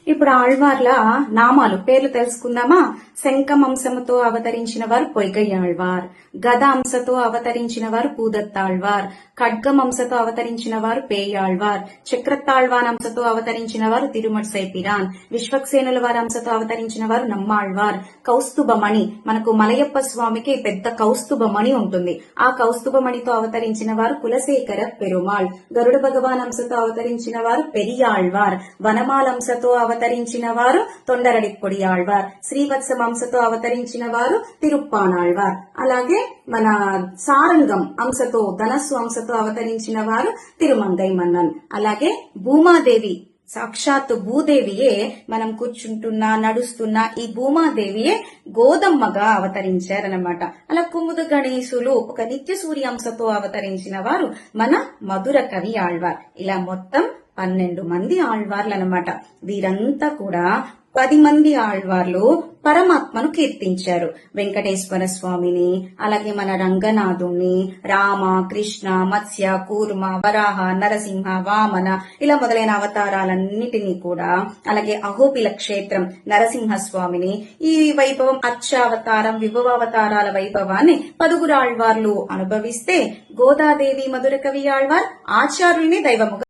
ఇప్పుడు ఆళ్వార్ల నామాలు పేర్లు తెలుసుకుందామా. శంఖమంశముతో అవతరించిన వారు పొయ్గయ్యాళ్వార్, గద అంశతో అవతరించిన వారు పూదత్తాళ్వార్, ఖడ్గమంశతో అవతరించిన వారు పేయాళ్వార్, చక్రతాళ్వాన్ అంశతో అవతరించిన వారు తిరుమడిసై పిరాన్, విశ్వక్సేనుల వారి అంశతో అవతరించిన వారు నమ్మాళ్వార్, కౌస్తుభమణి మనకు మలయప్ప స్వామికి పెద్ద కౌస్తుభమణి ఉంటుంది. ఆ కౌస్తుభమణితో అవతరించిన వారు కులశేఖర పెరుమాళ్, గరుడ భగవాన్ అంశతో అవతరించిన వారు పెరియాళ్వార్, వనమాల అంశతో అవతరించిన వారు తొండరడిప్పొడి ఆళ్వార్, శ్రీవత్స అంశతో అవతరించిన వారు తిరుప్పానాళ్వార్. అలాగే మన సారంగం అంశతో ధనస్సు అంశతో అవతరించిన వారు తిరుమంగై మన్నన్. అలాగే భూమాదేవి సాక్షాత్ భూదేవియే మనం కూర్చుంటున్నా నడుస్తున్నా ఈ భూమాదేవియే గోదమ్మగా అవతరించారనమాట. అలా కుముద గణేశులు ఒక నిత్య సూర్య అంశతో అవతరించిన వారు మన మధుర కవి ఆళ్వార్. ఇలా మొత్తం 12 మంది ఆళ్వార్లు అనమాట. వీరంతా కూడా 10 మంది ఆళ్వార్లు పరమాత్మను కీర్తించారు. వెంకటేశ్వర స్వామిని, అలాగే మన రంగనాథుణ్ణి, రామ, కృష్ణ, మత్స్య, కూర్మ, వరాహ, నరసింహ, వామన ఇలా మొదలైన అవతారాలన్నిటినీ కూడా, అలాగే అహోబిల క్షేత్రం నరసింహస్వామిని, ఈ వైభవం అర్చావతారం విభవావతారాల వైభవాన్ని 10 ఆళ్వార్లు అనుభవిస్తే గోదాదేవి మధుర కవి ఆళ్వార్ ఆచార్యుల్ని దైవముగా